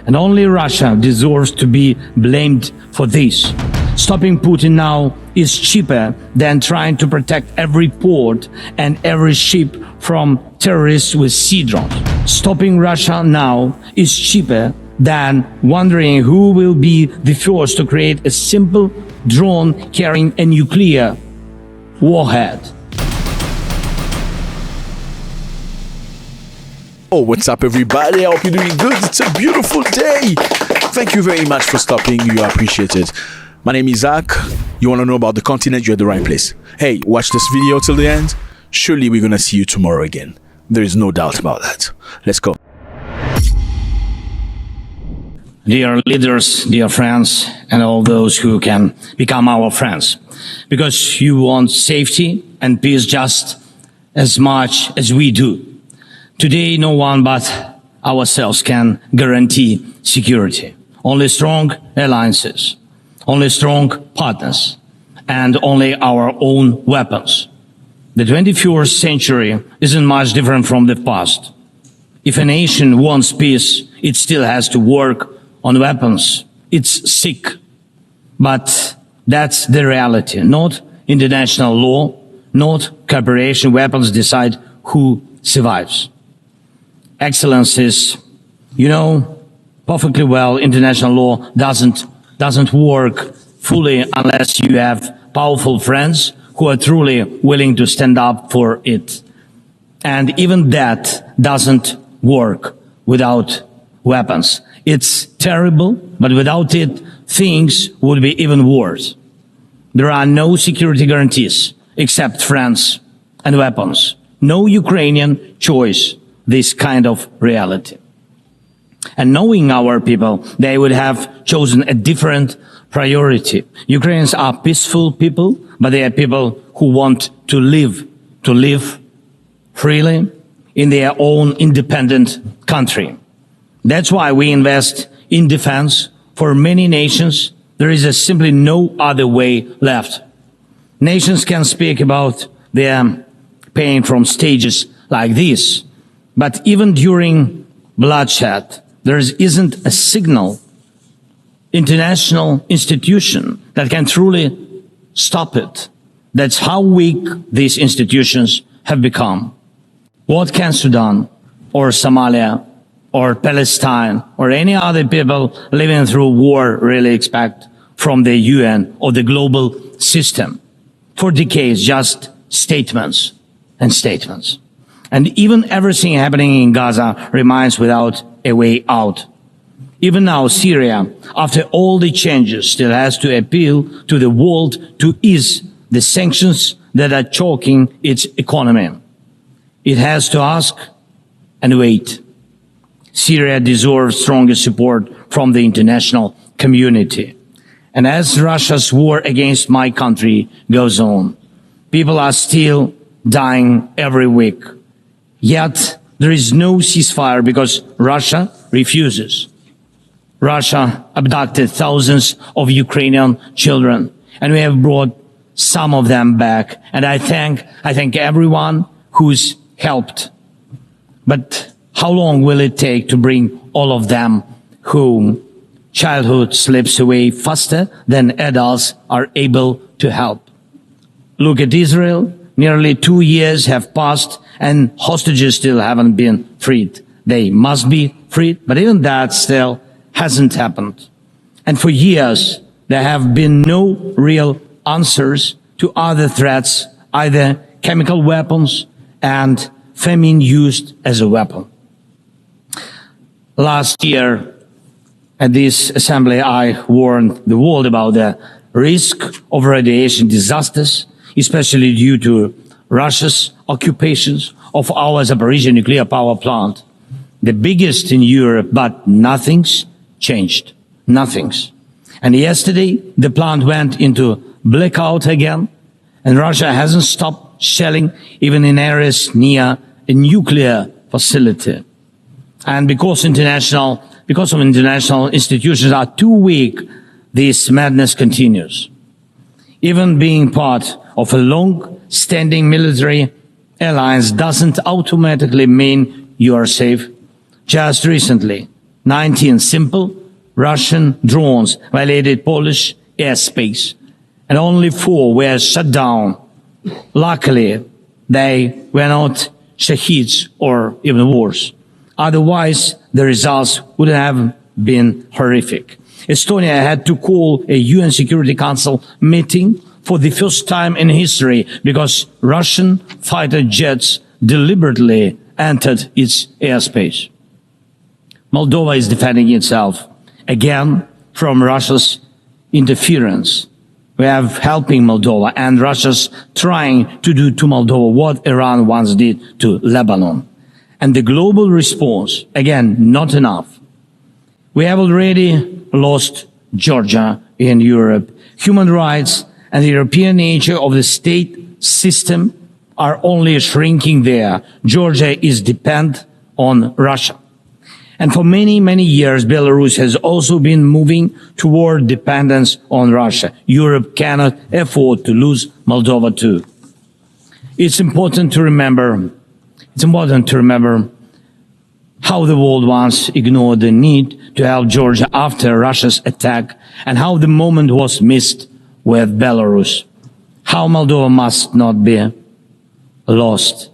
And only Russia deserves to be blamed for this. Stopping Putin now is cheaper than trying to protect every port and every ship from terrorists with sea drones. Stopping Russia now is cheaper than wondering who will be the first to create a simple drone carrying a nuclear warhead. Oh, what's up, everybody? I hope you're doing good. It's a beautiful day. Thank you very much for stopping. You are appreciated. My name is Zack. You want to know about the continent? You're at the right place. Hey, watch this video till the end. Surely we're going to see you tomorrow again. There is no doubt about that. Let's go. Dear leaders, dear friends, and all those who can become our friends, because you want safety and peace just as much as we do. Today, no one but ourselves can guarantee security. Only strong alliances, only strong partners, and only our own weapons. The 21st century isn't much different from the past. If a nation wants peace, it still has to work on weapons. It's sick. But that's the reality. Not international law, not cooperation. Weapons decide who survives. Excellencies, you know perfectly well international law doesn't work fully unless you have powerful friends who are truly willing to stand up for it. And even that doesn't work without weapons. It's terrible, but without it, things would be even worse. There are no security guarantees except friends and weapons. No Ukrainian choice this kind of reality. And knowing our people, they would have chosen a different priority. Ukrainians are peaceful people, but they are people who want to live freely in their own independent country. That's why we invest in defense. For many nations, there is simply no other way left. Nations can speak about their pain from stages like this, but even during bloodshed, there isn't a single international institution that can truly stop it. That's how weak these institutions have become. What can Sudan or Somalia or Palestine or any other people living through war really expect from the UN or the global system? For decades, just statements and statements. And even everything happening in Gaza remains without a way out. Even now, Syria, after all the changes, still has to appeal to the world to ease the sanctions that are choking its economy. It has to ask and wait. Syria deserves stronger support from the international community. And as Russia's war against my country goes on, people are still dying every week. Yet there is no ceasefire because Russia refuses. Russia abducted thousands of Ukrainian children, and we have brought some of them back. And I thank everyone who's helped. But how long will it take to bring all of them home? Childhood slips away faster than adults are able to help. Look at Israel. Nearly 2 years have passed and hostages still haven't been freed. They must be freed, but even that still hasn't happened. And for years, there have been no real answers to other threats, either chemical weapons and famine used as a weapon. Last year, at this assembly, I warned the world about the risk of radiation disasters, especially due to Russia's occupations of our Zaporizhzhia nuclear power plant, the biggest in Europe, but nothing's changed. Nothing's. And yesterday, the plant went into blackout again, and Russia hasn't stopped shelling even in areas near a nuclear facility. And because of international institutions are too weak, this madness continues. Even being part of a long-standing military alliance doesn't automatically mean you are safe. Just recently, 19 simple Russian drones violated Polish airspace, and only 4 were shut down. Luckily, they were not shaheeds or even worse. Otherwise, the results would have been horrific. Estonia had to call a UN Security Council meeting for the first time in history because Russian fighter jets deliberately entered its airspace. Moldova is defending itself again from Russia's interference. We have helping Moldova, and Russia's trying to do to Moldova what Iran once did to Lebanon. And the global response, again, not enough. We have already lost Georgia in Europe. Human rights and the European nature of the state system are only shrinking there. Georgia is dependent on Russia. And for many, many years, Belarus has also been moving toward dependence on Russia. Europe cannot afford to lose Moldova too. It's important to remember how the world once ignored the need to help Georgia after Russia's attack, and how the moment was missed with Belarus. How Moldova must not be lost.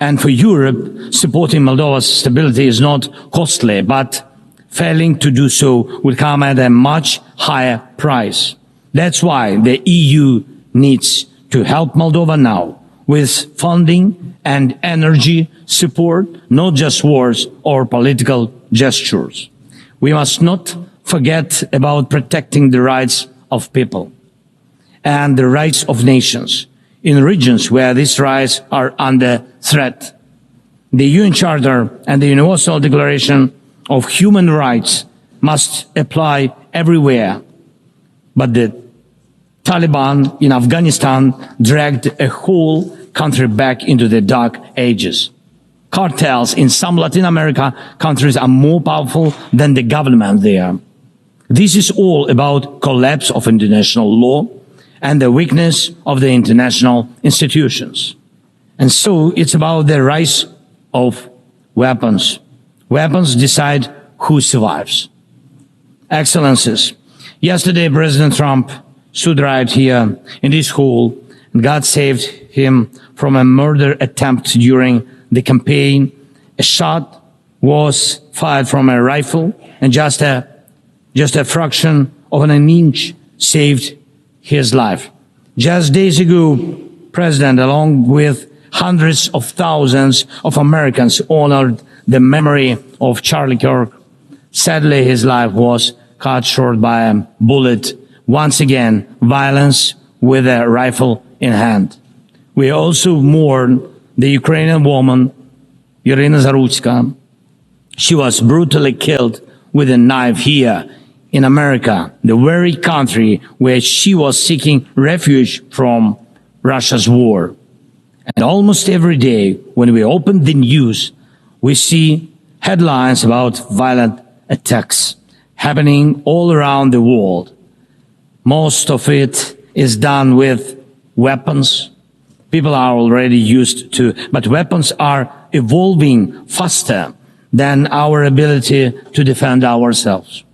And for Europe, supporting Moldova's stability is not costly, but failing to do so would come at a much higher price. That's why the EU needs to help Moldova now with funding and energy support, not just words or political gestures. We must not forget about protecting the rights of people and the rights of nations in regions where these rights are under threat. The UN Charter and the Universal Declaration of Human Rights must apply everywhere. But the Taliban in Afghanistan dragged a whole country back into the dark ages. Cartels in some Latin America countries are more powerful than the government there. This is all about collapse of international law and the weakness of the international institutions. And so it's about the rise of weapons. Weapons decide who survives. Excellencies, yesterday President Trump stood right here in this hall, and God saved him from a murder attempt during the campaign. A shot was fired from a rifle, and just a fraction of an inch saved his life. Just days ago, President, along with hundreds of thousands of Americans, honored the memory of Charlie Kirk. Sadly, his life was cut short by a bullet. Once again, violence with a rifle in hand. We also mourn the Ukrainian woman, Irina Zarutska. She was brutally killed with a knife here in America, the very country where she was seeking refuge from Russia's war. And almost every day when we open the news, we see headlines about violent attacks happening all around the world. Most of it is done with weapons. People are already used to, but weapons are evolving faster than our ability to defend ourselves.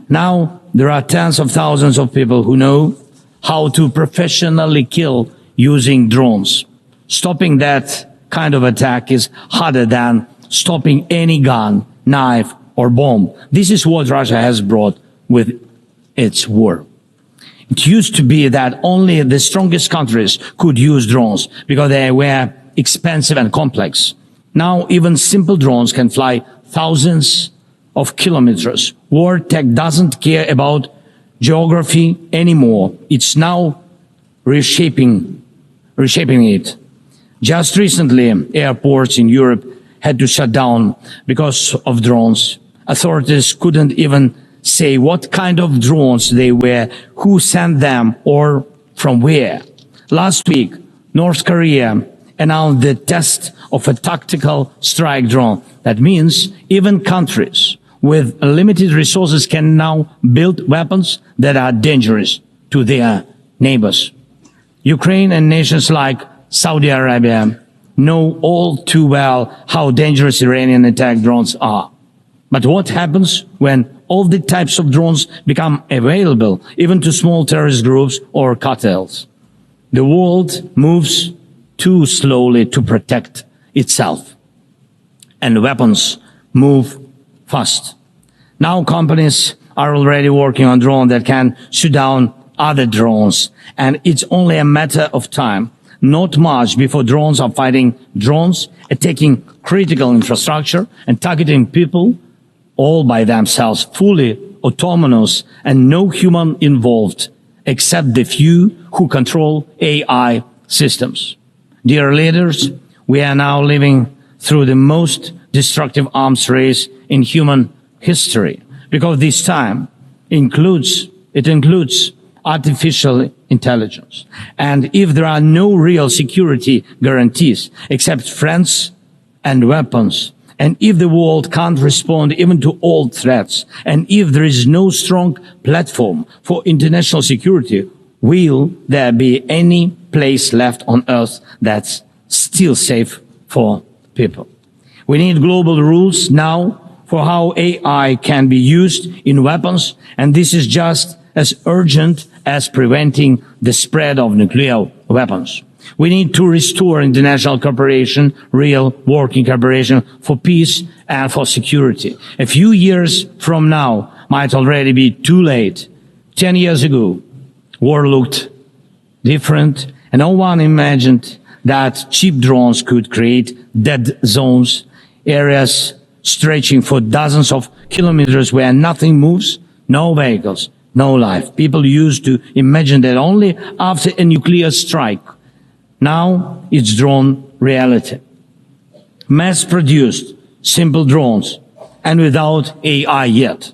Now, there are tens of thousands of people who know how to professionally kill using drones. Stopping that kind of attack is harder than stopping any gun, knife, or bomb. This is what Russia has brought with its war. It used to be that only the strongest countries could use drones because they were expensive and complex. Now, even simple drones can fly thousands of kilometers. War tech doesn't care about geography anymore. It's now reshaping it. Just recently, airports in Europe had to shut down because of drones. Authorities couldn't even say what kind of drones they were, who sent them, or from where. Last week, North Korea announced the test of a tactical strike drone. That means even countries with limited resources can now build weapons that are dangerous to their neighbors. Ukraine and nations like Saudi Arabia know all too well how dangerous Iranian attack drones are. But what happens when all the types of drones become available, even to small terrorist groups or cartels? The world moves too slowly to protect itself, and weapons move fast. Now companies are already working on drones that can shoot down other drones, and it's only a matter of time, not much, before drones are fighting drones, attacking critical infrastructure and targeting people all by themselves, fully autonomous and no human involved, except the few who control AI systems. Dear leaders, we are now living through the most destructive arms race in human history, because this time includes artificial intelligence. And if there are no real security guarantees except friends and weapons, and if the world can't respond even to old threats, and if there is no strong platform for international security, will there be any place left on Earth that's still safe for people? We need global rules now for how AI can be used in weapons, and this is just as urgent as preventing the spread of nuclear weapons. We need to restore international cooperation, real working cooperation for peace and for security. A few years from now might already be too late. 10 years ago, war looked different, and no one imagined that cheap drones could create dead zones, areas stretching for dozens of kilometers where nothing moves, no vehicles, no life. People used to imagine that only after a nuclear strike. Now it's drawn reality. Mass-produced, simple drones, and without AI yet.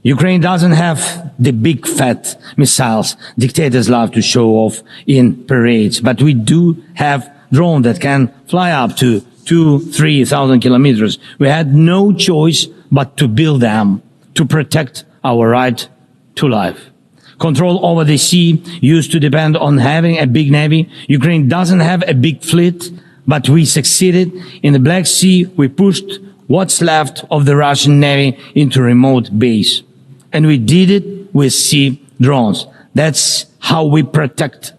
Ukraine doesn't have the big fat missiles dictators love to show off in parades, but we do have drones that can fly up to 2,000-3,000 kilometers. We had no choice but to build them to protect our right to life. Control over the sea used to depend on having a big navy. Ukraine doesn't have a big fleet, but we succeeded. In the Black Sea, we pushed what's left of the Russian navy into remote base. And we did it with sea drones. That's how we protect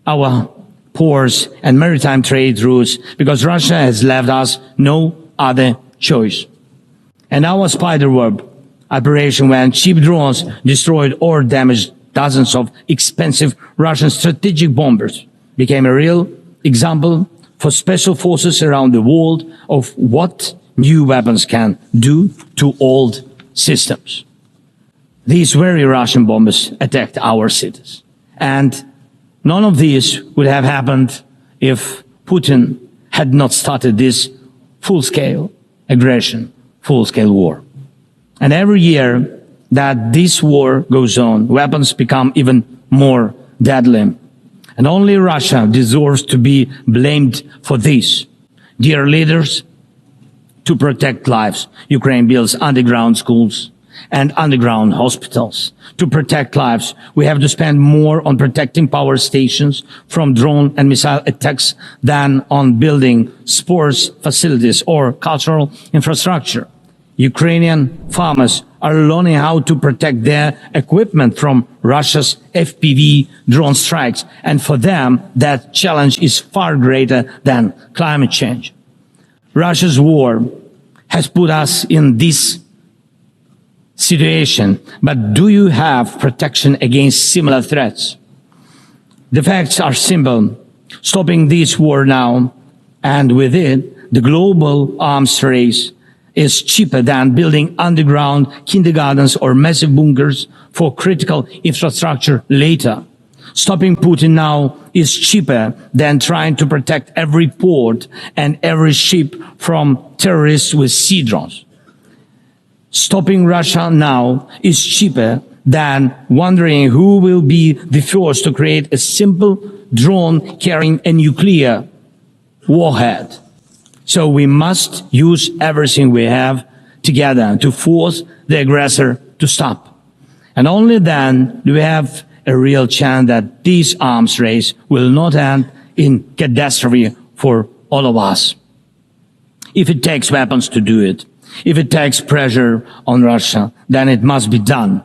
our ports and maritime trade routes, because Russia has left us no other choice. And our Spiderweb operation, when cheap drones destroyed or damaged dozens of expensive Russian strategic bombers, became a real example for special forces around the world of what new weapons can do to old systems. These very Russian bombers attacked our cities. And none of this would have happened if Putin had not started this full-scale aggression, full-scale war. And every year that this war goes on, weapons become even more deadly. And only Russia deserves to be blamed for this. Dear leaders, to protect lives, Ukraine builds underground schools and underground hospitals. To protect lives, we have to spend more on protecting power stations from drone and missile attacks than on building sports facilities or cultural infrastructure. Ukrainian farmers are learning how to protect their equipment from Russia's FPV drone strikes, and for them, that challenge is far greater than climate change. Russia's war has put us in this situation, but do you have protection against similar threats? The facts are simple. Stopping this war now, and with it, the global arms race, is cheaper than building underground kindergartens or massive bunkers for critical infrastructure later. Stopping Putin now is cheaper than trying to protect every port and every ship from terrorists with sea drones. Stopping Russia now is cheaper than wondering who will be the first to create a simple drone carrying a nuclear warhead. So we must use everything we have together to force the aggressor to stop. And only then do we have a real chance that this arms race will not end in catastrophe for all of us. If it takes weapons to do it, If it takes pressure on Russia, then it must be done.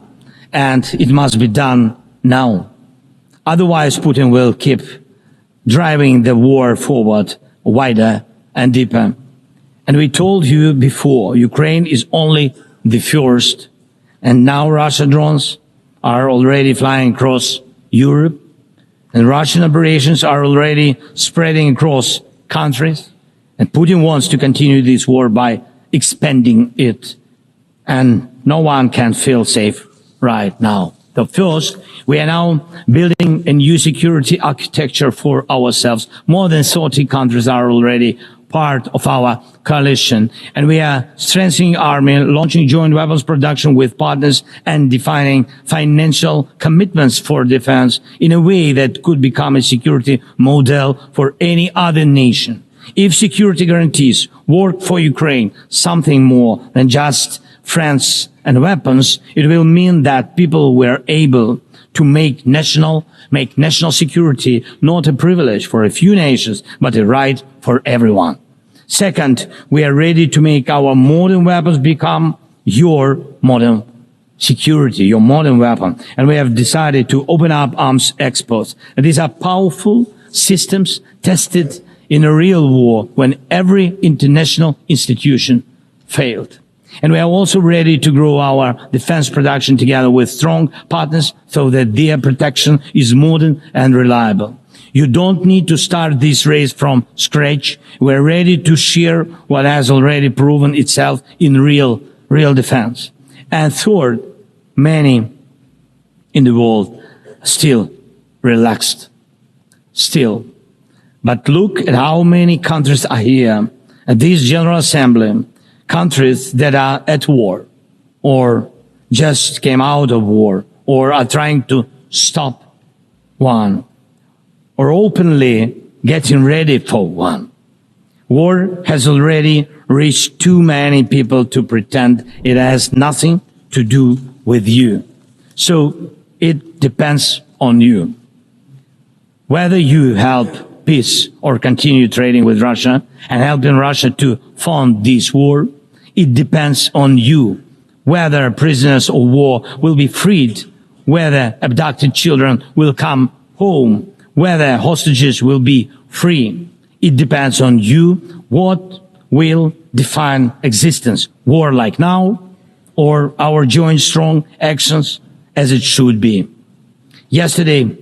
And it must be done now. Otherwise, Putin will keep driving the war forward wider and deeper. And we told you before, Ukraine is only the first. And now Russian drones are already flying across Europe. And Russian operations are already spreading across countries. And Putin wants to continue this war by expanding it. And no one can feel safe right now. So first, we are now building a new security architecture for ourselves. More than 30 countries are already part of our coalition. And we are strengthening army, launching joint weapons production with partners, and defining financial commitments for defense in a way that could become a security model for any other nation. If security guarantees work for Ukraine, something more than just friends and weapons, it will mean that people were able to make national security not a privilege for a few nations, but a right for everyone. Second, we are ready to make our modern weapons become your modern security, your modern weapon. And we have decided to open up arms exports. And these are powerful systems tested in a real war when every international institution failed. And we are also ready to grow our defense production together with strong partners so that their protection is modern and reliable. You don't need to start this race from scratch. We're ready to share what has already proven itself in real defense. And third, many in the world still relaxed. Still. But look at how many countries are here at this General Assembly. Countries that are at war, or just came out of war, or are trying to stop one, or openly getting ready for one. War has already reached too many people to pretend it has nothing to do with you. So it depends on you. Whether you help peace or continue trading with Russia and helping Russia to fund this war, it depends on you. Whether prisoners of war will be freed, whether abducted children will come home, whether hostages will be free. It depends on you. What will define existence? War like now, or our joint strong actions as it should be? Yesterday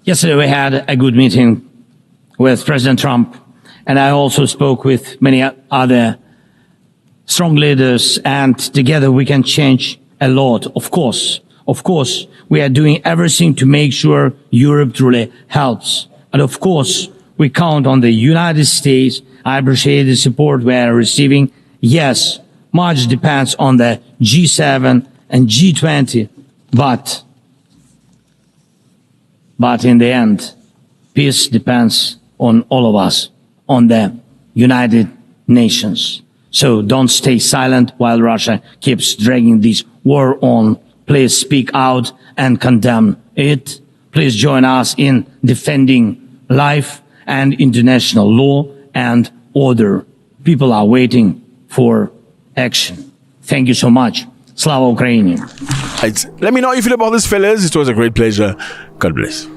we had a good meeting with President Trump, and I also spoke with many other strong leaders, and together we can change a lot. Of course, we are doing everything to make sure Europe truly helps. And of course, we count on the United States. I appreciate the support we are receiving. Yes, much depends on the G7 and G20, but in the end, peace depends on all of us, on the United Nations. So don't stay silent while Russia keeps dragging this war on. Please speak out and condemn it. Please join us in defending life and international law and order. People are waiting for action. Thank you so much. Slava Ukraini. Let me know how you feel about this, fellas. It was a great pleasure. God bless.